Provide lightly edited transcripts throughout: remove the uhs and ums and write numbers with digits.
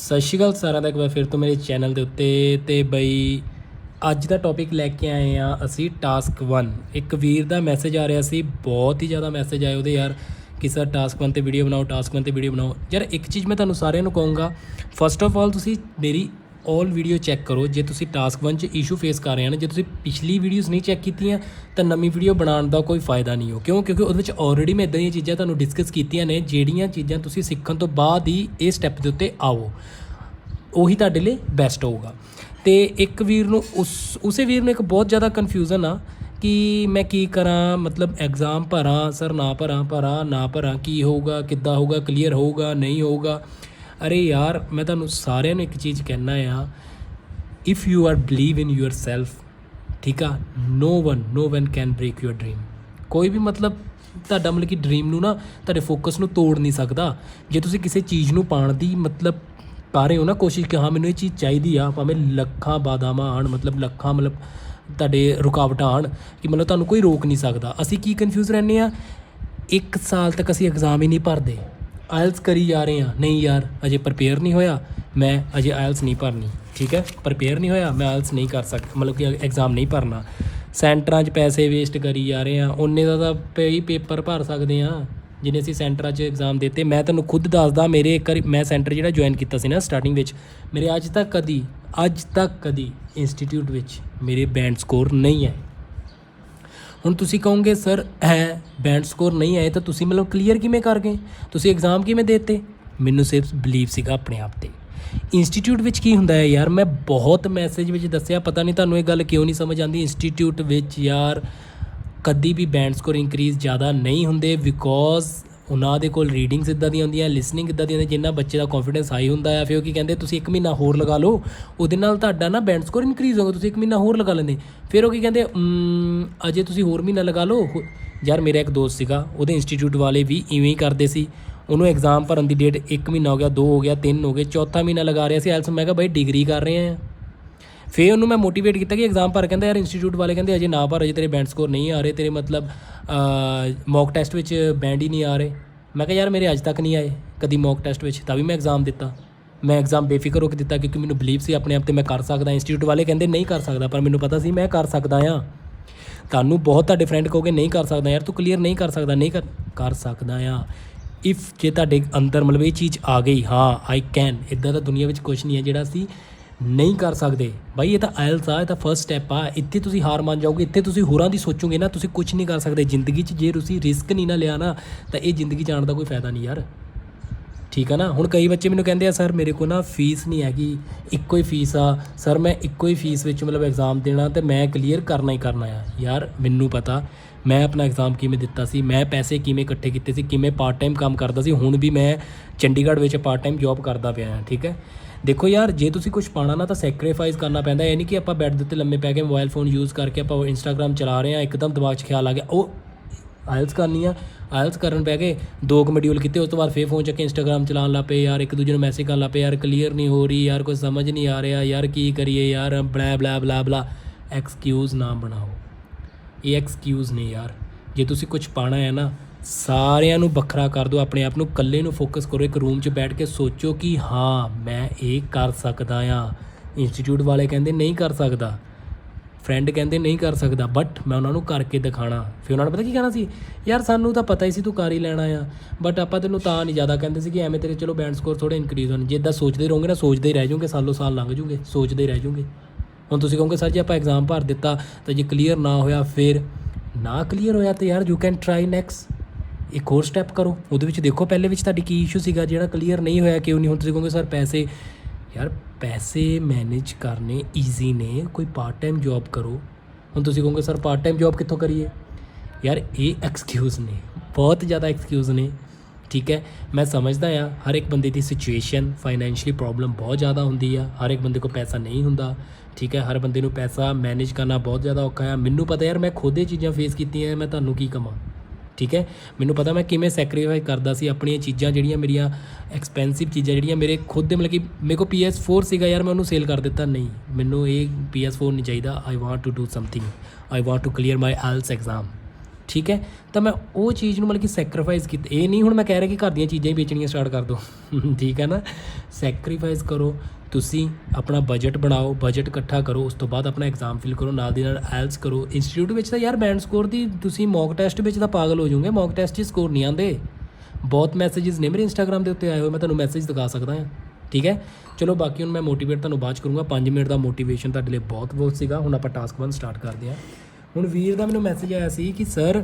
ਸਤਿ ਸ਼੍ਰੀ ਅਕਾਲ ਸਾਰਿਆਂ ਦਾ ਇੱਕ ਵਾਰ ਫਿਰ ਤੋਂ ਮੇਰੇ ਚੈਨਲ ਦੇ ਉੱਤੇ। ਤੇ ਬਈ ਅੱਜ ਦਾ ਟੌਪਿਕ ਲੈ ਕੇ ਆਏ ਆ ਅਸੀਂ ਟਾਸਕ 1। ਇੱਕ ਵੀਰ ਦਾ ਮੈਸੇਜ ਆ ਰਿਹਾ ਸੀ, ਬਹੁਤ ਹੀ ਜ਼ਿਆਦਾ ਮੈਸੇਜ ਆਏ ਉਹਦੇ ਯਾਰ ਕਿ ਸਰ ਟਾਸਕ 1 'ਤੇ ਵੀਡੀਓ ਬਣਾਓ, ਟਾਸਕ 1 'ਤੇ ਵੀਡੀਓ ਬਣਾਓ। ਯਾਰ ਇੱਕ ਚੀਜ਼ ਮੈਂ ਤੁਹਾਨੂੰ ਸਾਰਿਆਂ ਨੂੰ ਕਹੂੰਗਾ, ਫਸਟ ਆਫ ਆਲ ਤੁਸੀਂ ਮੇਰੀ ਆਲ ਵੀਡੀਓ ਚੈੱਕ ਕਰੋ। ਜੇ ਤੁਸੀਂ ਟਾਸਕ 1 'ਚ ਇਸ਼ੂ ਫੇਸ ਕਰ ਰਹੇ ਹੋ ਨਾ, ਜੇ ਤੁਸੀਂ ਪਿਛਲੀ ਵੀਡੀਓਜ਼ ਨਹੀਂ ਚੈੱਕ ਕੀਤੀਆਂ ਤਾਂ ਨਵੀਂ ਵੀਡੀਓ ਬਣਾਉਣ ਦਾ ਕੋਈ ਫਾਇਦਾ ਨਹੀਂ ਹੋ। ਕਿਉਂਕਿ ਉਹਦੇ ਵਿੱਚ ਆਲਰੇਡੀ ਮੈਂ ਇੱਦਾਂ ਦੀਆਂ ਚੀਜ਼ਾਂ ਤੁਹਾਨੂੰ ਡਿਸਕਸ ਕੀਤੀਆਂ ਨੇ, ਜਿਹੜੀਆਂ ਚੀਜ਼ਾਂ ਤੁਸੀਂ ਸਿੱਖਣ ਤੋਂ ਬਾਅਦ ਹੀ ਇਹ ਸਟੈਪ ਦੇ ਉੱਤੇ ਆਓ, ਉਹੀ ਤੁਹਾਡੇ ਲਈ ਬੈਸਟ ਹੋਊਗਾ। ਅਤੇ ਇੱਕ ਵੀਰ ਨੂੰ ਉਸੇ ਵੀਰ ਨੂੰ ਇੱਕ ਬਹੁਤ ਜ਼ਿਆਦਾ ਕਨਫਿਊਜ਼ਨ ਆ ਕਿ ਮੈਂ ਕੀ ਕਰਾਂ, ਮਤਲਬ ਐਗਜ਼ਾਮ ਭਰਾਂ ਸਰ, ਨਾ ਭਰਾਂ ਕੀ ਹੋਊਗਾ, ਕਿੱਦਾਂ ਹੋਊਗਾ, ਕਲੀਅਰ ਹੋਊਗਾ ਨਹੀਂ ਹੋਊਗਾ। ਅਰੇ ਯਾਰ ਮੈਂ ਤੁਹਾਨੂੰ ਸਾਰਿਆਂ ਨੂੰ ਇੱਕ ਚੀਜ਼ ਕਹਿਣਾ ਆ, if you are believe in yourself, ਠੀਕ ਆ, no one can break your dream. ਕੋਈ ਵੀ ਮਤਲਬ ਤੁਹਾਡਾ ਮਤਲਬ ਕਿ ਡਰੀਮ ਨੂੰ ਨਾ, ਤੁਹਾਡੇ ਫੋਕਸ ਨੂੰ ਤੋੜ ਨਹੀਂ ਸਕਦਾ। ਜੇ ਤੁਸੀਂ ਕਿਸੇ ਚੀਜ਼ ਨੂੰ ਪਾਉਣ ਦੀ ਮਤਲਬ ਕਰ ਰਹੇ ਹੋ ਨਾ ਕੋਸ਼ਿਸ਼ ਕਿ ਹਾਂ ਮੈਨੂੰ ਇਹ ਚੀਜ਼ ਚਾਹੀਦੀ ਆ, ਭਾਵੇਂ ਲੱਖਾਂ ਬਾਦਾਮਾਂ ਆਉਣ, ਲੱਖਾਂ ਤੁਹਾਡੇ ਰੁਕਾਵਟਾਂ ਆਉਣ, ਕਿ ਮਤਲਬ ਤੁਹਾਨੂੰ ਕੋਈ ਰੋਕ ਨਹੀਂ ਸਕਦਾ। ਅਸੀਂ ਕੀ ਕਨਫਿਊਜ਼ ਰਹਿੰਦੇ ਹਾਂ, 1 ਸਾਲ ਤੱਕ ਅਸੀਂ ਐਗਜ਼ਾਮ ਹੀ ਨਹੀਂ ਭਰਦੇ, ਆਇਲਸ ਕਰੀ ਜਾ ਰਹੇ ਹਾਂ। ਨਹੀਂ ਯਾਰ ਅਜੇ ਪ੍ਰਪੇਅਰ ਨਹੀਂ ਹੋਇਆ, ਮੈਂ ਅਜੇ ਆਇਲਸ ਨਹੀਂ ਭਰਨੀ, ਠੀਕ ਹੈ, ਪ੍ਰਪੇਅਰ ਨਹੀਂ ਹੋਇਆ, ਮੈਂ ਆਇਲਸ ਨਹੀਂ ਕਰ ਸਕਦਾ, ਮਤਲਬ ਕਿ ਐਗਜ਼ਾਮ ਨਹੀਂ ਭਰਨਾ। ਸੈਂਟਰਾਂ 'ਚ ਪੈਸੇ ਵੇਸਟ ਕਰੀ ਜਾ ਰਹੇ ਹਾਂ, ਉਨੇ ਦਾ ਤਾਂ ਪੇਪਰ ਭਰ ਸਕਦੇ ਹਾਂ ਜਿਹਨੇ ਅਸੀਂ ਸੈਂਟਰਾਂ 'ਚ ਐਗਜ਼ਾਮ ਦਿੱਤੇ। ਮੈਂ ਤੁਹਾਨੂੰ ਖੁਦ ਦੱਸਦਾ, ਮੇਰੇ ਇੱਕ ਵਾਰੀ ਮੈਂ ਸੈਂਟਰ ਜਿਹੜਾ ਜੁਆਇਨ ਕੀਤਾ ਸੀ ਨਾ ਸਟਾਰਟਿੰਗ ਵਿੱਚ, ਮੇਰੇ ਅੱਜ ਤੱਕ ਕਦੀ ਇੰਸਟੀਟਿਊਟ ਵਿੱਚ ਮੇਰੇ ਬੈਂਡ ਸਕੋਰ ਨਹੀਂ ਆਏ। ਹੁਣ ਤੁਸੀਂ ਕਹੋਗੇ ਸਰ ਬੈਂਡ ਸਕੋਰ ਨਹੀਂ ਆਏ ਤਾਂ ਤੁਸੀਂ ਮਤਲਬ ਕਲੀਅਰ ਕਿਵੇਂ ਕਰ ਗਏ, ਤੁਸੀਂ ਐਗਜ਼ਾਮ ਕਿਵੇਂ ਦੇ ਦਿੱਤੇ? ਮੈਨੂੰ ਸਿਰਫ ਬਲੀਵ ਸੀਗਾ ਆਪਣੇ ਆਪ 'ਤੇ। ਇੰਸਟੀਟਿਊਟ ਵਿੱਚ ਕੀ ਹੁੰਦਾ ਹੈ ਯਾਰ, ਮੈਂ ਬਹੁਤ ਮੈਸੇਜ ਵਿੱਚ ਦੱਸਿਆ, ਪਤਾ ਨਹੀਂ ਤੁਹਾਨੂੰ ਇਹ ਗੱਲ ਕਿਉਂ ਨਹੀਂ ਸਮਝ ਆਉਂਦੀ। ਇੰਸਟੀਟਿਊਟ ਵਿੱਚ ਯਾਰ ਕਦੀ ਵੀ ਬੈਂਡ ਸਕੋਰ ਇੰਕਰੀਜ਼ ਜ਼ਿਆਦਾ ਨਹੀਂ ਹੁੰਦੇ, ਬਿਕੋਜ਼ ਉਹਨਾਂ ਦੇ ਕੋਲ ਰੀਡਿੰਗਸ ਇੱਦਾਂ ਦੀਆਂ ਹੁੰਦੀਆਂ, ਲਿਸਨਿੰਗ ਇੱਦਾਂ ਦੀਆਂ ਹੁੰਦੀਆਂ, ਜਿੰਨਾ ਬੱਚੇ ਦਾ ਕੌਨਫੀਡੈਂਸ ਹਾਈ ਹੁੰਦਾ ਆ। ਫਿਰ ਉਹ ਕੀ ਕਹਿੰਦੇ, ਤੁਸੀਂ 1 ਮਹੀਨਾ ਹੋਰ ਲਗਾ ਲਓ, ਉਹਦੇ ਨਾਲ ਤੁਹਾਡਾ ਨਾ ਬੈਂਡ ਸਕੋਰ ਇਨਕਰੀਜ਼ ਹੋਗਾ। ਤੁਸੀਂ 1 ਮਹੀਨਾ ਹੋਰ ਲਗਾ ਲੈਂਦੇ, ਫਿਰ ਉਹ ਕੀ ਕਹਿੰਦੇ, ਅਜੇ ਤੁਸੀਂ ਹੋਰ ਮਹੀਨਾ ਲਗਾ ਲਓ। ਯਾਰ ਮੇਰਾ ਇੱਕ ਦੋਸਤ ਸੀਗਾ, ਉਹਦੇ ਇੰਸਟੀਟਿਊਟ ਵਾਲੇ ਵੀ ਇਵੇਂ ਹੀ ਕਰਦੇ ਸੀ। ਉਹਨੂੰ ਐਗਜ਼ਾਮ ਭਰਨ ਦੀ ਡੇਟ 1 ਮਹੀਨਾ ਹੋ ਗਿਆ, 2 ਹੋ ਗਿਆ, 3 ਹੋ ਗਏ, 4ਥਾ ਮਹੀਨਾ ਲਗਾ ਰਿਹਾ ਸੀ ਆਇਲਸ। ਮੈਂ ਕਿਹਾ ਬਾਈ ਡਿਗਰੀ ਕਰ ਰਹੇ ਆ। ਫਿਰ ਉਹਨੂੰ ਮੈਂ ਮੋਟੀਵੇਟ ਕੀਤਾ ਕਿ ਐਗਜ਼ਾਮ ਭਰ, ਕਹਿੰਦਾ ਯਾਰ ਇੰਸਟੀਟਿਊਟ ਵਾਲੇ ਕਹਿੰਦੇ ਅਜੇ ਨਾ ਭਰ, ਅਜੇ ਤੇਰੇ ਬੈਂਡ ਸਕੋਰ ਨਹੀਂ ਆ ਰਹੇ, ਤੇਰੇ ਮੌਕ ਟੈਸਟ ਵਿੱਚ ਬੈਂਡ ਹੀ ਨਹੀਂ ਆ ਰਹੇ। ਮੈਂ ਕਿਹਾ ਯਾਰ ਮੇਰੇ ਅੱਜ ਤੱਕ ਨਹੀਂ ਆਏ ਕਦੀ ਮੌਕ ਟੈਸਟ ਵਿੱਚ, ਤਾਂ ਵੀ ਮੈਂ ਐਗਜ਼ਾਮ ਦਿੱਤਾ। ਮੈਂ ਐਗਜ਼ਾਮ ਬੇਫਿਕਰ ਹੋ ਕੇ ਦਿੱਤਾ ਕਿਉਂਕਿ ਮੈਨੂੰ ਬਲੀਵ ਸੀ ਆਪਣੇ ਆਪ 'ਤੇ, ਮੈਂ ਕਰ ਸਕਦਾ। ਇੰਸਟੀਟਿਊਟ ਵਾਲੇ ਕਹਿੰਦੇ ਨਹੀਂ ਕਰ ਸਕਦਾ, ਪਰ ਮੈਨੂੰ ਪਤਾ ਸੀ ਮੈਂ ਕਰ ਸਕਦਾ ਆ। ਤੁਹਾਨੂੰ ਬਹੁਤ ਤੁਹਾਡੇ ਫਰੈਂਡ ਕਹੋਗੇ ਨਹੀਂ ਕਰ ਸਕਦਾ ਯਾਰ, ਤੂੰ ਕਲੀਅਰ ਨਹੀਂ ਕਰ ਸਕਦਾ, ਨਹੀਂ ਕਰ ਸਕਦਾ ਆ। ਇਫ ਜੇ ਤੁਹਾਡੇ ਅੰਦਰ ਮਤਲਬ ਇਹ ਚੀਜ਼ ਆ ਗਈ, ਹਾਂ ਆਈ ਕੈਨ, ਇੱਦਾਂ ਦਾ ਦੁਨੀਆ ਵਿੱਚ ਕੁਛ ਨਹੀਂ ਹੈ ਜਿਹੜਾ ਅਸੀਂ ਨਹੀਂ ਕਰ ਸਕਦੇ। ਬਾਈ ਇਹ ਤਾਂ ਆਇਲਸ ਆ, ਇਹ ਤਾਂ ਫਸਟ ਸਟੈਪ ਆ। ਇੱਥੇ ਤੁਸੀਂ ਹਾਰ ਮੰਨ ਜਾਓਗੇ, ਇੱਥੇ ਤੁਸੀਂ ਹੋਰਾਂ ਦੀ ਸੋਚੋਗੇ ਨਾ, ਤੁਸੀਂ ਕੁਛ ਨਹੀਂ ਕਰ ਸਕਦੇ ਜ਼ਿੰਦਗੀ 'ਚ। ਜੇ ਤੁਸੀਂ ਰਿਸਕ ਨਹੀਂ ਨਾ ਲਿਆ ਨਾ, ਤਾਂ ਇਹ ਜ਼ਿੰਦਗੀ ਜਾਣ ਦਾ ਕੋਈ ਫਾਇਦਾ ਨਹੀਂ ਯਾਰ, ਠੀਕ ਆ ਨਾ। ਹੁਣ ਕਈ ਬੱਚੇ ਮੈਨੂੰ ਕਹਿੰਦੇ ਆ ਸਰ ਮੇਰੇ ਕੋਲ ਨਾ ਫੀਸ ਨਹੀਂ ਹੈਗੀ, ਇੱਕੋ ਹੀ ਫੀਸ ਆ ਸਰ, ਮੈਂ ਇੱਕੋ ਹੀ ਫੀਸ ਵਿੱਚ ਐਗਜ਼ਾਮ ਦੇਣਾ ਅਤੇ ਮੈਂ ਕਲੀਅਰ ਕਰਨਾ ਹੀ ਕਰਨਾ ਆ। ਯਾਰ ਮੈਨੂੰ ਪਤਾ ਮੈਂ ਆਪਣਾ ਐਗਜ਼ਾਮ ਕਿਵੇਂ ਦਿੱਤਾ ਸੀ, ਮੈਂ ਪੈਸੇ ਕਿਵੇਂ ਇਕੱਠੇ ਕੀਤੇ ਸੀ, ਕਿਵੇਂ ਪਾਰਟ ਟਾਈਮ ਕੰਮ ਕਰਦਾ ਸੀ। ਹੁਣ ਵੀ ਮੈਂ ਚੰਡੀਗੜ੍ਹ ਵਿੱਚ ਪਾਰਟ ਟਾਈਮ ਜੋਬ ਕਰਦਾ ਪਿਆ ਹਾਂ, ਠੀਕ ਹੈ। ਦੇਖੋ ਯਾਰ ਜੇ ਤੁਸੀਂ ਕੁਛ ਪਾਉਣਾ ਨਾ ਤਾਂ ਸੈਕਰੀਫਾਈਸ ਕਰਨਾ ਪੈਂਦਾ। ਇਹ ਨਹੀਂ ਕਿ ਆਪਾਂ ਬੈੱਡ ਦੇ ਉੱਤੇ ਲੰਮੇ ਪੈ ਕੇ ਮੋਬਾਈਲ ਫੋਨ ਯੂਜ਼ ਕਰਕੇ ਆਪਾਂ ਇੰਸਟਾਗ੍ਰਾਮ ਚਲਾ ਰਹੇ ਹਾਂ, ਇੱਕਦਮ ਦਿਮਾਗ 'ਚ ਖਿਆਲ ਆ ਗਿਆ ਉਹ ਆਇਲਸ ਕਰਨੀ ਆ, ਆਇਲਸ ਕਰਨ ਪੈ ਗਏ, 2 ਮੋਡਿਊਲ ਕੀਤੇ, ਉਸ ਤੋਂ ਬਾਅਦ ਫਿਰ ਫੋਨ ਚੱਕ ਕੇ ਇੰਸਟਾਗ੍ਰਾਮ ਚਲਾਉਣ ਲੱਗ ਪਏ ਯਾਰ, ਇੱਕ ਦੂਜੇ ਨੂੰ ਮੈਸੇਜ ਕਰਨ ਲੱਗ ਪਏ, ਯਾਰ ਕਲੀਅਰ ਨਹੀਂ ਹੋ ਰਹੀ, ਯਾਰ ਕੁਝ ਸਮਝ ਨਹੀਂ ਆ ਰਿਹਾ, ਯਾਰ ਕੀ ਕਰੀਏ ਯਾਰ, ਬਲਾ। ਐਕਸਕਿਊਜ਼ ਨਾ ਬਣਾਓ, ਇਹ ਐਕਸਕਿਊਜ਼ ਨਹੀਂ ਯਾਰ। ਜੇ ਤੁਸੀਂ ਕੁਛ ਪਾਉਣਾ ਹੈ ਨਾ, ਸਾਰਿਆਂ ਨੂੰ ਵੱਖਰਾ ਕਰ ਦਿਓ, ਆਪਣੇ ਆਪ ਨੂੰ ਇਕੱਲੇ ਨੂੰ ਫੋਕਸ ਕਰੋ। ਇੱਕ ਰੂਮ 'ਚ ਬੈਠ ਕੇ ਸੋਚੋ ਕਿ ਹਾਂ ਮੈਂ ਇਹ ਕਰ ਸਕਦਾ ਹਾਂ। ਇੰਸਟੀਟਿਊਟ ਵਾਲੇ ਕਹਿੰਦੇ ਨਹੀਂ ਕਰ ਸਕਦਾ, ਫਰੈਂਡ ਕਹਿੰਦੇ ਨਹੀਂ ਕਰ ਸਕਦਾ, ਬਟ ਮੈਂ ਉਹਨਾਂ ਨੂੰ ਕਰਕੇ ਦਿਖਾਣਾ। ਫਿਰ ਉਹਨਾਂ ਨੂੰ ਪਤਾ ਕੀ ਕਹਿਣਾ ਸੀ, ਯਾਰ ਸਾਨੂੰ ਤਾਂ ਪਤਾ ਹੀ ਸੀ ਤੂੰ ਕਰ ਹੀ ਲੈਣਾ ਆ, ਬਟ ਆਪਾਂ ਤੈਨੂੰ ਤਾਂ ਨਹੀਂ ਜ਼ਿਆਦਾ ਕਹਿੰਦੇ ਸੀ ਕਿ ਐਵੇਂ ਤੇਰੇ ਚਲੋ ਬੈਂਡ ਸਕੋਰ ਥੋੜ੍ਹੇ ਇਨਕਰੀਜ਼ ਹੋਣ। ਜੇ ਇੱਦਾਂ ਸੋਚਦੇ ਰਹੋਗੇ ਨਾ, ਸੋਚਦੇ ਹੀ ਰਹਿ ਜਾਓਗੇ, ਸਾਲੋਂ ਸਾਲ ਲੰਘ ਜੂਗੇ, ਸੋਚਦੇ ਹੀ ਰਹਿ ਜਾਓਗੇ। ਹੁਣ ਤੁਸੀਂ ਕਹੋਗੇ ਸਰ ਜੇ ਆਪਾਂ ਐਗਜ਼ਾਮ ਭਰ ਦਿੱਤਾ ਤਾਂ ਜੇ ਕਲੀਅਰ ਨਾ ਹੋਇਆ, ਫਿਰ ਨਾ ਕਲੀਅਰ ਹੋਇਆ ਤਾਂ ਯਾਰ ਯੂ ਕੈਨ ਟਰਾਈ ਨੈਕਸਟ, ਇੱਕ ਹੋਰ ਸਟੈਪ ਕਰੋ। ਉਹਦੇ ਵਿੱਚ ਦੇਖੋ ਪਹਿਲੇ ਵਿੱਚ ਤੁਹਾਡੀ ਕੀ ਇਸ਼ੂ ਸੀਗਾ ਜਿਹੜਾ ਕਲੀਅਰ ਨਹੀਂ ਹੋਇਆ, ਕਿਉਂ ਨਹੀਂ। ਹੁਣ ਤੁਸੀਂ ਕਹੋਗੇ ਸਰ ਪੈਸੇ, ਯਾਰ ਪੈਸੇ ਮੈਨੇਜ ਕਰਨੇ ਈਜ਼ੀ ਨੇ, ਕੋਈ ਪਾਰਟ ਟਾਈਮ ਜੋਬ ਕਰੋ। ਹੁਣ ਤੁਸੀਂ ਕਹੋਗੇ ਸਰ ਪਾਰਟ ਟਾਈਮ ਜੋਬ ਕਿੱਥੋਂ ਕਰੀਏ, ਯਾਰ ਇਹ ਐਕਸਕਿਊਜ਼ ਨੇ, ਬਹੁਤ ਜ਼ਿਆਦਾ ਐਕਸਕਿਊਜ਼ ਨੇ, ਠੀਕ ਹੈ। ਮੈਂ ਸਮਝਦਾ ਆ ਹਰ ਇੱਕ ਬੰਦੇ ਦੀ ਸਿਚੁਏਸ਼ਨ ਫਾਈਨੈਂਸ਼ੀਅਲੀ ਪ੍ਰੋਬਲਮ ਬਹੁਤ ਜ਼ਿਆਦਾ ਹੁੰਦੀ ਆ, ਹਰ ਇੱਕ ਬੰਦੇ ਕੋਲ ਪੈਸਾ ਨਹੀਂ ਹੁੰਦਾ, ਠੀਕ ਹੈ। ਹਰ ਬੰਦੇ ਨੂੰ ਪੈਸਾ ਮੈਨੇਜ ਕਰਨਾ ਬਹੁਤ ਜ਼ਿਆਦਾ ਔਖਾ ਆ। ਮੈਨੂੰ ਪਤਾ ਯਾਰ ਮੈਂ ਖੁਦ ਇਹ ਚੀਜ਼ਾਂ ਫੇਸ ਕੀਤੀਆਂ, ਮੈਂ ਤੁਹਾਨੂੰ ਕੀ ਕਹਾਂ, ਠੀਕ ਹੈ। ਮੈਨੂੰ ਪਤਾ ਮੈਂ ਕਿਵੇਂ ਸੈਕਰੀਫਾਈਸ ਕਰਦਾ ਸੀ ਆਪਣੀਆਂ ਚੀਜ਼ਾਂ, ਜਿਹੜੀਆਂ ਮੇਰੀਆਂ ਐਕਸਪੈਂਸਿਵ ਚੀਜ਼ਾਂ, ਜਿਹੜੀਆਂ ਮੇਰੇ ਖੁਦ ਦੇ ਮਤਲਬ ਕਿ ਮੇਰੇ ਕੋਲ PS4 ਸੀਗਾ ਯਾਰ, ਮੈਂ ਉਹਨੂੰ ਸੇਲ ਕਰ ਦਿੱਤਾ। ਨਹੀਂ ਮੈਨੂੰ ਇਹ PS4 ਨਹੀਂ ਚਾਹੀਦਾ, I want to do something, I want to clear my IELTS exam, ਠੀਕ ਹੈ। ਤਾਂ ਮੈਂ ਉਹ ਚੀਜ਼ ਨੂੰ ਮਤਲਬ ਕਿ ਸੈਕਰੀਫਾਈਸ ਕੀਤਾ। ਇਹ ਨਹੀਂ ਹੁਣ ਮੈਂ ਕਹਿ ਰਿਹਾ ਕਿ ਘਰ ਦੀਆਂ ਚੀਜ਼ਾਂ ਹੀ ਵੇਚਣੀਆਂ ਸਟਾਰਟ ਕਰ ਦਿਓ ਠੀਕ ਹੈ ਨਾ। ਸੈਕਰੀਫਾਈਸ ਕਰੋ, ਤੁਸੀਂ ਆਪਣਾ ਬਜਟ ਬਣਾਓ, ਬਜਟ ਇਕੱਠਾ ਕਰੋ, ਉਸ ਤੋਂ ਬਾਅਦ ਆਪਣਾ ਐਗਜ਼ਾਮ ਫਿਲ ਕਰੋ, ਨਾਲ ਦੀ ਨਾਲ ਆਇਲਸ ਕਰੋ। ਇੰਸਟੀਟਿਊਟ ਵਿੱਚ ਤਾਂ ਯਾਰ ਬੈਂਡ ਸਕੋਰ ਦੀ ਤੁਸੀਂ ਮੌਕ ਟੈਸਟ ਵਿੱਚ ਤਾਂ ਪਾਗਲ ਹੋ ਜਾਓਗੇ, ਮੌਕ ਟੈਸਟ 'ਚ ਸਕੋਰ ਨਹੀਂ ਆਉਂਦੇ। ਬਹੁਤ ਮੈਸੇजेस ਨੇ ਮੇਰੇ ਇੰਸਟਾਗ੍ਰਾਮ ਦੇ ਉੱਤੇ ਆਏ ਹੋਏ, ਮੈਂ ਤੁਹਾਨੂੰ ਮੈਸੇਜ ਦਿਖਾ ਸਕਦਾ ਹਾਂ, ਠੀਕ ਹੈ। ਚਲੋ ਬਾਕੀ ਹੁਣ ਮੈਂ ਮੋਟੀਵੇਟ ਤੁਹਾਨੂੰ ਬਾਅਦ 'ਚ ਕਰੂੰਗਾ। 5 ਮਿੰਟ ਦਾ ਮੋਟੀਵੇਸ਼ਨ ਤੁਹਾਡੇ ਲਈ ਬਹੁਤ ਸੀਗਾ। ਹੁਣ ਆਪਾਂ ਟਾਸਕ 1 ਸਟਾਰਟ ਕਰਦੇ ਹਾਂ। ਹੁਣ ਵੀਰ ਦਾ ਮੈਨੂੰ ਮੈਸੇਜ ਆਇਆ ਸੀ ਕਿ ਸਰ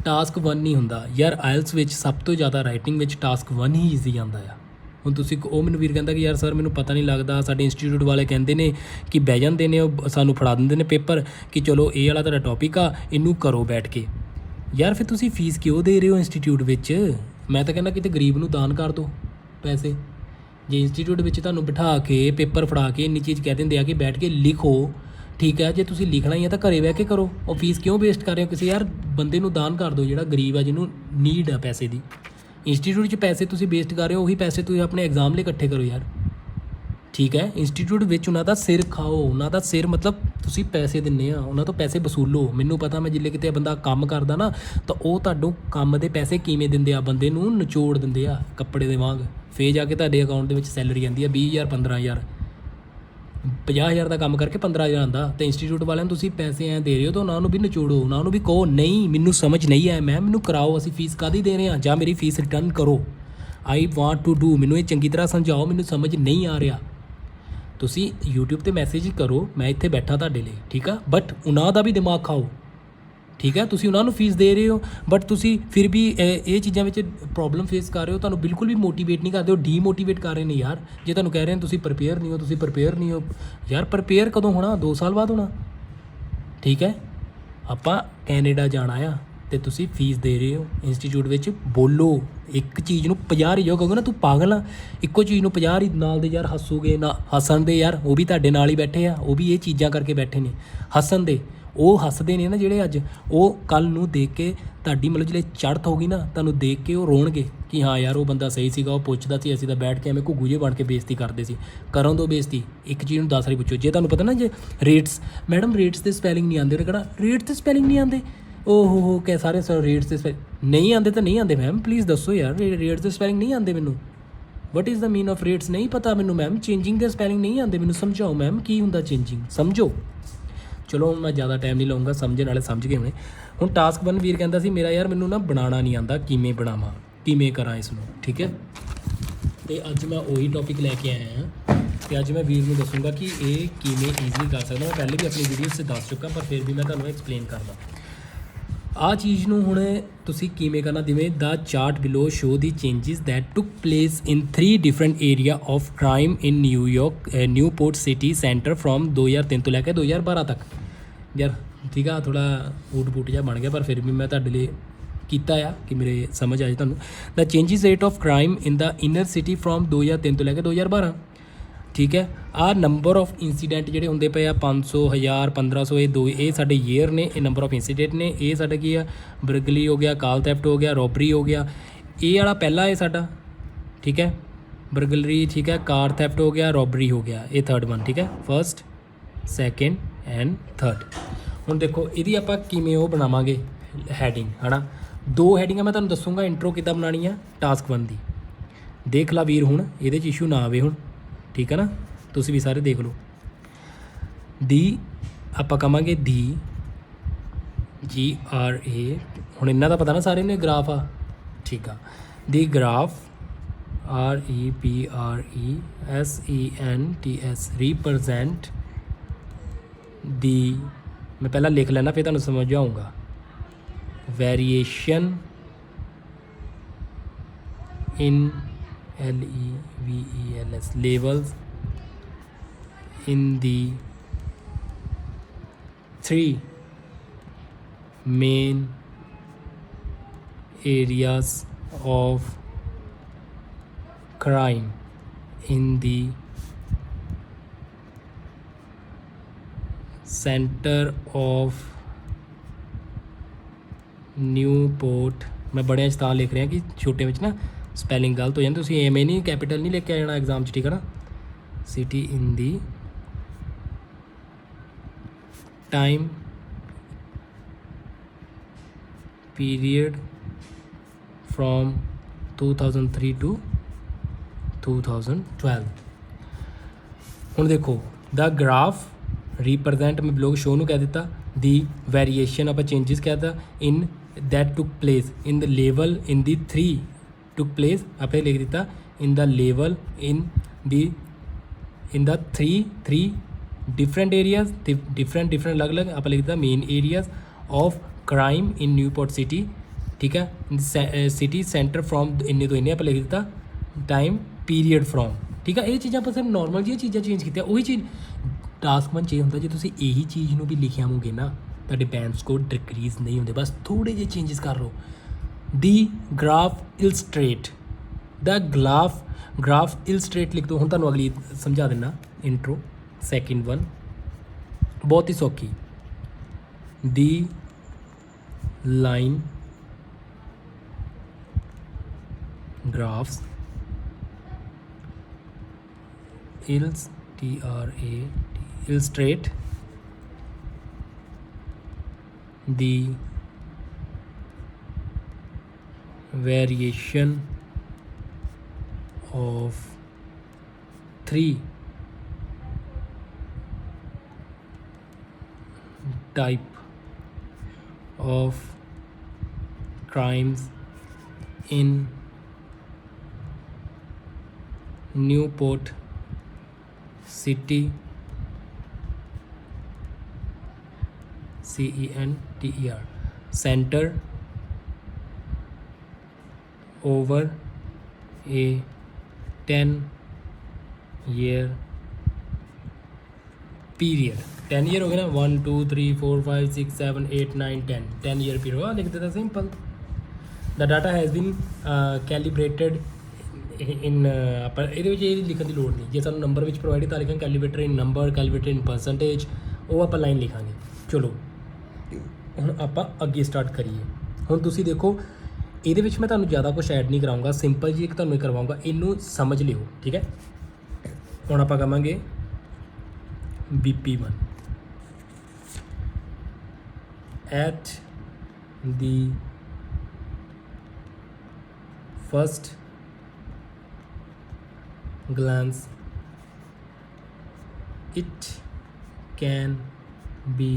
ਟਾਸਕ 1 ਨਹੀਂ ਹੁੰਦਾ ਯਾਰ, ਆਇਲਸ ਵਿੱਚ ਸਭ ਤੋਂ ਜ਼ਿਆਦਾ ਰਾਈਟਿੰਗ ਵਿੱਚ ਟਾਸਕ 1 ਹੀ ਈਜ਼ੀ ਆਉਂਦਾ ਆ। ਹੁਣ ਤੁਸੀਂ ਉਹ ਮੈਨੂੰ ਵੀਰ ਕਹਿੰਦਾ ਕਿ ਯਾਰ ਸਰ ਮੈਨੂੰ ਪਤਾ ਨਹੀਂ ਲੱਗਦਾ, ਸਾਡੇ ਇੰਸਟੀਟਿਊਟ ਵਾਲੇ ਕਹਿੰਦੇ ਨੇ ਕਿ ਬਹਿ ਜਾਂਦੇ ਨੇ, ਉਹ ਸਾਨੂੰ ਫੜਾ ਦਿੰਦੇ ਨੇ ਪੇਪਰ ਕਿ ਚਲੋ ਇਹ ਵਾਲਾ ਤੁਹਾਡਾ ਟੌਪਿਕ ਆ, ਇਹਨੂੰ ਕਰੋ ਬੈਠ ਕੇ। ਯਾਰ ਫਿਰ ਤੁਸੀਂ ਫੀਸ ਕਿਉਂ ਦੇ ਰਹੇ ਹੋ ਇੰਸਟੀਟਿਊਟ ਵਿੱਚ? ਮੈਂ ਤਾਂ ਕਹਿੰਦਾ ਕਿਤੇ ਗਰੀਬ ਨੂੰ ਦਾਨ ਕਰ ਦਿਓ ਪੈਸੇ। ਜੇ ਇੰਸਟੀਟਿਊਟ ਵਿੱਚ ਤੁਹਾਨੂੰ ਬਿਠਾ ਕੇ ਪੇਪਰ ਫੜਾ ਕੇ ਇੰਨੀ ਚੀਜ਼ ਕਹਿ ਦਿੰਦੇ ਆ ਕਿ ਬੈਠ ਕੇ ਲਿਖੋ, ਠੀਕ ਹੈ, ਜੇ ਤੁਸੀਂ ਲਿਖਣਾ ਹੀ ਹੈ ਤਾਂ ਘਰੇ ਬਹਿ ਕੇ ਕਰੋ। ਉਹ ਫੀਸ ਕਿਉਂ ਵੇਸਟ ਕਰ ਰਹੇ ਹੋ? ਕਿਸੇ ਯਾਰ ਬੰਦੇ ਨੂੰ ਦਾਨ ਕਰ ਦਿਓ ਜਿਹੜਾ ਗਰੀਬ ਆ, ਜਿਹਨੂੰ ਨੀਡ ਆ ਪੈਸੇ ਦੀ। ਇੰਸਟੀਟਿਊਟ 'ਚ ਪੈਸੇ ਤੁਸੀਂ ਵੇਸਟ ਕਰ ਰਹੇ ਹੋ, ਉਹੀ ਪੈਸੇ ਤੁਸੀਂ ਆਪਣੇ ਐਗਜ਼ਾਮ ਲਈ ਇਕੱਠੇ ਕਰੋ ਯਾਰ, ਠੀਕ ਹੈ। ਇੰਸਟੀਟਿਊਟ ਵਿੱਚ ਉਹਨਾਂ ਦਾ ਸਿਰ ਖਾਓ, ਉਹਨਾਂ ਦਾ ਸਿਰ ਮਤਲਬ ਤੁਸੀਂ ਪੈਸੇ ਦਿੰਦੇ ਆ, ਉਹਨਾਂ ਤੋਂ ਪੈਸੇ ਵਸੂਲੋ। ਮੈਨੂੰ ਪਤਾ, ਮੈਂ ਜਿੱਲੇ ਕਿਤੇ ਬੰਦਾ ਕੰਮ ਕਰਦਾ ਨਾ ਤਾਂ ਉਹ ਤੁਹਾਨੂੰ ਕੰਮ ਦੇ ਪੈਸੇ ਕਿਵੇਂ ਦਿੰਦੇ ਆ, ਬੰਦੇ ਨੂੰ ਨਿਚੋੜ ਦਿੰਦੇ ਆ ਕੱਪੜੇ ਦੇ ਵਾਂਗ। ਫੇਰ ਜਾ ਕੇ ਤੁਹਾਡੇ ਅਕਾਊਂਟ ਦੇ ਵਿੱਚ ਸੈਲਰੀ ਆਉਂਦੀ ਆ 20,000 15,000 50,000 ਦਾ ਕੰਮ ਕਰਕੇ 15,000 ਆਉਂਦਾ। ਅਤੇ ਇੰਸਟੀਟਿਊਟ ਵਾਲਿਆਂ ਨੂੰ ਤੁਸੀਂ ਪੈਸੇ ਐਂ ਦੇ ਰਹੇ ਹੋ ਤਾਂ ਉਹਨਾਂ ਨੂੰ ਵੀ ਨਿਚੋੜੋ, ਉਹਨਾਂ ਨੂੰ ਵੀ ਕਹੋ ਨਹੀਂ ਮੈਨੂੰ ਸਮਝ ਨਹੀਂ ਆਇਆ ਮੈਮ, ਮੈਨੂੰ ਕਰਾਓ, ਅਸੀਂ ਫੀਸ ਕਾਹਦੀ ਦੇ ਰਹੇ ਹਾਂ, ਜਾਂ ਮੇਰੀ ਫੀਸ ਰਿਟਰਨ ਕਰੋ। ਆਈ ਵਾਂਟ ਟੂ ਡੂ, ਮੈਨੂੰ ਇਹ ਚੰਗੀ ਤਰ੍ਹਾਂ ਸਮਝਾਓ, ਮੈਨੂੰ ਸਮਝ ਨਹੀਂ ਆ ਰਿਹਾ। ਤੁਸੀਂ YouTube ਤੇ ਮੈਸੇਜ ਕਰੋ, ਮੈਂ ਇੱਥੇ ਬੈਠਾ ਤੁਹਾਡੇ ਲਈ, ਠੀਕ ਆ। ਬਟ ਉਹਨਾਂ ਦਾ ਵੀ ਦਿਮਾਗ ਖਾਓ, ਠੀਕ ਹੈ। ਤੁਸੀਂ ਉਹਨਾਂ ਨੂੰ ਫੀਸ ਦੇ ਰਹੇ ਹੋ ਬਟ ਤੁਸੀਂ ਫਿਰ ਵੀ ਇਹ ਚੀਜ਼ਾਂ ਵਿੱਚ ਪ੍ਰੋਬਲਮ ਫੇਸ ਕਰ ਰਹੇ ਹੋ, ਤੁਹਾਨੂੰ ਬਿਲਕੁਲ ਵੀ ਮੋਟੀਵੇਟ ਨਹੀਂ ਕਰਦੇ ਹੋ, ਡੀਮੋਟੀਵੇਟ ਕਰ ਰਹੇ ਨੇ ਯਾਰ। ਜੇ ਤੁਹਾਨੂੰ ਕਹਿ ਰਹੇ ਨੇ ਤੁਸੀਂ ਪ੍ਰਪੇਅਰ ਨਹੀਂ ਹੋ, ਤੁਸੀਂ ਪ੍ਰਪੇਅਰ ਨਹੀਂ ਹੋ, ਯਾਰ ਪ੍ਰਪੇਅਰ ਕਦੋਂ ਹੋਣਾ? 2 ਸਾਲ ਬਾਅਦ ਹੋਣਾ, ਠੀਕ ਹੈ। ਆਪਾਂ ਕੈਨੇਡਾ ਜਾਣਾ ਆ ਅਤੇ ਤੁਸੀਂ ਫੀਸ ਦੇ ਰਹੇ ਹੋ ਇੰਸਟੀਚਿਊਟ ਵਿੱਚ। ਬੋਲੋ, ਇੱਕ ਚੀਜ਼ ਨੂੰ 50 ਹੀ ਜੋ ਕਹੋਗੇ ਨਾ ਤੂੰ ਪਾਗਲ ਆ, ਇੱਕੋ ਚੀਜ਼ ਨੂੰ 50 ਹੀ ਨਾਲ ਦੇ ਯਾਰ ਹੱਸੋਗੇ ਨਾ, ਹੱਸਣ ਦੇ ਯਾਰ, ਉਹ ਵੀ ਤੁਹਾਡੇ ਨਾਲ ਹੀ ਬੈਠੇ ਆ, ਉਹ ਵੀ ਇਹ ਚੀਜ਼ਾਂ ਕਰਕੇ ਬੈਠੇ ਨੇ। ਹੱਸਣ ਦੇ ਉਹ ਹੱਸਦੇ ਨੇ ਨਾ ਜਿਹੜੇ ਅੱਜ, ਉਹ ਕੱਲ੍ਹ ਨੂੰ ਦੇਖ ਕੇ ਤੁਹਾਡੀ ਮਤਲਬ ਜਿਹੜੇ ਚੜ੍ਹਤ ਹੋਊਗੀ ਨਾ, ਤੁਹਾਨੂੰ ਦੇਖ ਕੇ ਉਹ ਰੋਣਗੇ ਕਿ ਹਾਂ ਯਾਰ ਉਹ ਬੰਦਾ ਸਹੀ ਸੀਗਾ, ਉਹ ਪੁੱਛਦਾ ਸੀ, ਅਸੀਂ ਤਾਂ ਬੈਠ ਕੇ ਐਵੇਂ ਘੁੱਗੂ ਜਿਹੇ ਬਣ ਕੇ ਬੇਇੱਜ਼ਤੀ ਕਰਦੇ ਸੀ। ਕਰਨ ਦੋ ਬੇਇੱਜ਼ਤੀ, ਇੱਕ ਚੀਜ਼ ਨੂੰ 10 ਵਾਰੀ ਪੁੱਛੋ। ਜੇ ਤੁਹਾਨੂੰ ਪਤਾ ਨਾ, ਜੇ ਰੇਟਸ, ਮੈਡਮ ਰੇਟਸ ਦੇ ਸਪੈਲਿੰਗ ਨਹੀਂ ਆਉਂਦੇ, ਉਹਨੇ ਕਿਹੜਾ ਰੇਟ ਦੇ ਸਪੈਲਿੰਗ ਨਹੀਂ ਆਉਂਦੇ, ਹੋ ਕਹਿ ਸਾਰੇ ਰੇਟਸ ਦੇ ਸਪੈਲਿੰਗ ਨਹੀਂ ਆਉਂਦੇ ਤਾਂ ਨਹੀਂ ਆਉਂਦੇ ਮੈਮ, ਪਲੀਜ਼ ਦੱਸੋ ਯਾਰ ਰੇਟਸ ਦੇ ਸਪੈਲਿੰਗ ਨਹੀਂ ਆਉਂਦੇ ਮੈਨੂੰ। What is the mean of rates ਨਹੀਂ ਪਤਾ ਮੈਨੂੰ ਮੈਮ। ਚੇਂਜਿੰਗ ਦੇ ਸਪੈਲਿੰਗ ਨਹੀਂ ਆਉਂਦੇ ਮੈਨੂੰ, ਸਮਝਾਓ ਮੈਮ ਕੀ ਹੁੰਦਾ ਚੇਂਜਿੰਗ, ਸਮਝੋ। ਚਲੋ ਮੈਂ ਜ਼ਿਆਦਾ ਟਾਈਮ ਨਹੀਂ ਲਊਂਗਾ, ਸਮਝਣ ਵਾਲੇ ਸਮਝ ਗਏ ਹੋਣੇ। ਹੁਣ ਟਾਸਕ 1 ਵੀਰ ਕਹਿੰਦਾ ਸੀ ਮੇਰਾ ਯਾਰ ਮੈਨੂੰ ਨਾ ਬਣਾਉਣਾ ਨਹੀਂ ਆਉਂਦਾ, ਕਿਵੇਂ ਬਣਾਵਾਂ, ਕਿਵੇਂ ਕਰਾਂ ਇਸ ਨੂੰ, ਠੀਕ ਹੈ। ਅਤੇ ਅੱਜ ਮੈਂ ਉਹੀ ਟੌਪਿਕ ਲੈ ਕੇ ਆਇਆ ਹਾਂ ਅਤੇ ਅੱਜ ਮੈਂ ਵੀਰ ਨੂੰ ਦੱਸੂੰਗਾ ਕਿ ਇਹ ਕਿਵੇਂ ਈਜ਼ਲੀ ਕਰ ਸਕਦਾ। ਮੈਂ ਪਹਿਲੇ ਵੀ ਆਪਣੀ ਵੀਡੀਓਜ਼ 'ਚ ਦੱਸ ਚੁੱਕਾ, ਪਰ ਫਿਰ ਵੀ ਮੈਂ ਤੁਹਾਨੂੰ ਐਕਸਪਲੇਨ ਕਰਦਾ। ਆਹ ਚੀਜ਼ ਨੂੰ ਹੁਣ ਤੁਸੀਂ ਕਿਵੇਂ ਕਰਨਾ, ਜਿਵੇਂ the chart below show the changes that took place in 3 different area of crime in Newport city centre from 2003 ਤੋਂ ਲੈ ਕੇ 2012 ਤੱਕ। ਯਾਰ ਠੀਕ ਆ, ਥੋੜ੍ਹਾ ਊਟ-ਪੂਟ ਜਿਹਾ ਬਣ ਗਿਆ, ਪਰ ਫਿਰ ਵੀ ਮੈਂ ਤੁਹਾਡੇ ਲਈ ਕੀਤਾ ਆ ਕਿ ਮੇਰੇ ਸਮਝ ਆਏ ਤੁਹਾਨੂੰ। The changes rate of crime in the inner city from 2003 ਤੋਂ ਲੈ ਕੇ 2012, ਠੀਕ ਹੈ। ਆਹ ਨੰਬਰ ਆਫ ਇੰਸੀਡੈਂਟ ਜਿਹੜੇ ਹੁੰਦੇ ਪਏ ਆ 500 1000 1500, ਇਹ ਸਾਡੇ ਈਅਰ ਨੇ, ਇਹ ਨੰਬਰ ਆਫ ਇੰਸੀਡੈਂਟ ਨੇ। ਇਹ ਸਾਡਾ ਕੀ ਆ, ਬਰਗਲੀ ਹੋ ਗਿਆ, ਕਾਲ ਥੈਫਟ ਹੋ ਗਿਆ, ਰੋਬਰੀ ਹੋ ਗਿਆ। ਇਹ ਵਾਲਾ ਪਹਿਲਾ ਹੈ ਸਾਡਾ, ਠੀਕ ਹੈ, ਬਰਗਲਰੀ, ਠੀਕ ਹੈ, ਕਾਰ ਥੈਫਟ ਹੋ ਗਿਆ, ਰੋਬਰੀ ਹੋ ਗਿਆ, ਇਹ 3rd 1, ਠੀਕ ਹੈ, 1st 2nd ਐਂਡ 3rd। ਹੁਣ ਦੇਖੋ ਇਹਦੀ ਆਪਾਂ ਕਿਵੇਂ ਉਹ ਬਣਾਵਾਂਗੇ ਹੈਡਿੰਗ, ਹੈ ਨਾ। 2 ਹੈਡਿੰਗਾਂ ਮੈਂ ਤੁਹਾਨੂੰ ਦੱਸੂੰਗਾ, ਇੰਟਰੋ ਕਿੱਦਾਂ ਬਣਾਉਣੀ ਆ ਟਾਸਕ 1 ਦੀ। ਦੇਖ ਲਾ ਵੀਰ, ਹੁਣ ਇਹਦੇ 'ਚ ਇਸ਼ੂ ਨਾ ਆਵੇ ਹੁਣ, ਠੀਕ ਹੈ ਨਾ, ਤੁਸੀਂ ਵੀ ਸਾਰੇ ਦੇਖ ਲਓ। ਦੀ ਆਪਾਂ ਕਹਾਂਗੇ ਦੀ GRA, ਹੁਣ ਇਹਨਾਂ ਦਾ ਪਤਾ ਨਾ ਸਾਰੇ ਨੇ ਗ੍ਰਾਫ ਆ, ਠੀਕ ਆ। ਦੀ ਗ੍ਰਾਫ REPRESENTS ਰੀਪ੍ਰਜੈਂਟ ਦੀ, ਮੈਂ ਪਹਿਲਾਂ ਲਿਖ ਲੈਣਾ ਫਿਰ ਤੁਹਾਨੂੰ ਸਮਝ ਆਊਗਾ। Variation in LEVELS levels in the 3 main areas of crime in the center of Newport। मैं बड़े ਤਾਂ ਲਿਖ ਰਿਹਾ ਕਿ ਛੋਟੇ ਵਿੱਚ ਨਾ ਸਪੈਲਿੰਗ ਗਲਤ ਹੋ ਜਾਂਦੀ, ਤੁਸੀਂ ਐਵੇਂ ਨਹੀਂ ਕੈਪੀਟਲ ਨਹੀਂ ਲੈ ਕੇ ਆ ਜਾਣਾ ਐਗਜ਼ਾਮ 'ਚ, ਠੀਕ ਹੈ ਨਾ। City in the time period from 2003 to 2012। ਹੁਣ ਦੇਖੋ द ग्राफ रिप्रजेंट मैं बिलोंग शो ਨੂੰ ਕਹਿ ਦਿੱਤਾ ਦੀ वेरिएशन ਆਪਾਂ चेंजेस ਕਹਿ ਦਿੱਤਾ in that took place in the level in the 3 took place आपने लिख ਦਿੱਤਾ in the level in the three different areas different अलग अलग आप लिख ਦਿੱਤਾ main areas of crime in Newport city. ठीक है सिटी सेंटर फ्रॉम इन्ने तो इन्ने आप लिख ਦਿੱਤਾ टाइम पीरीयड फ्रॉम। ठीक है ये चीज़ां ਆਪਾਂ ਸਿਰਫ नॉर्मल जी चीज़ां चेंज कीतियां ਉਹੀ ਚੀਜ਼ टास्क 1 ਚ ਹੁੰਦਾ ਜੇ ਤੁਸੀਂ ਇਹੀ ਚੀਜ਼ ਨੂੰ ਵੀ ਲਿਖਿਆ ਹੋਗੇ ਨਾ ਤੁਹਾਡੇ ਬੈਂਡ ਸਕੋਰ ਡਿਕਰੀਜ਼ ਨਹੀਂ ਹੁੰਦੇ ਬਸ ਥੋੜੇ ਜਿਹੇ ਚੇਂजेस ਕਰ ਲਓ। ਦੀ ਗ੍ਰਾਫ ਇਲਸਟ੍ਰੇਟ द ग्राफ इलस्ट्रेट लिख दो। ਹੁਣ ਤੁਹਾਨੂੰ ਅਗਲੀ ਸਮਝਾ ਦਿੰਦਾ इंट्रो सेकंड वन बहुत ही सौखी the line graphs illustrate the variation of 3 type of crimes in Newport City CENTER center over a 10-year period। 10 year हो गए ना 1 2 3 4 5 6 7 8 9 10 ईयर पीरियड लिख देता simple. The data has been calibrated in ਆਪਾਂ ਇਹਦੇ ਵਿੱਚ ਇਹ ਲਿਖਣ ਦੀ ਲੋੜ ਨਹੀਂ ਜੇ ਸਾਨੂੰ ਨੰਬਰ ਵਿੱਚ ਪ੍ਰੋਵਾਈਡ ਤਾਂ ਲਿਖਾਂਗੇ ਕੈਲੀਬ੍ਰੇਟਰ ਇਨ ਨੰਬਰ ਕੈਲੀਬ੍ਰੇਟਰ ਇਨ ਪਰਸੈਂਟੇਜ ਉਹ ਆਪਾਂ ਲਾਈਨ ਲਿਖਾਂਗੇ। ਚਲੋ ਹੁਣ ਆਪਾਂ ਅੱਗੇ ਸਟਾਰਟ ਕਰੀਏ। ਹੁਣ ਤੁਸੀਂ ਦੇਖੋ ਇਹਦੇ ਵਿੱਚ ਮੈਂ ਤੁਹਾਨੂੰ ਜ਼ਿਆਦਾ ਕੁਝ ਐਡ ਨਹੀਂ ਕਰਾਉਂਗਾ ਸਿੰਪਲ ਜੀ ਇੱਕ ਤੁਹਾਨੂੰ ਕਰਵਾਉਂਗਾ ਇਹਨੂੰ ਸਮਝ ਲਿਓ। ਠੀਕ ਹੈ ਹੁਣ ਆਪਾਂ ਕਹਾਂਗੇ BP1 at the first glance it can be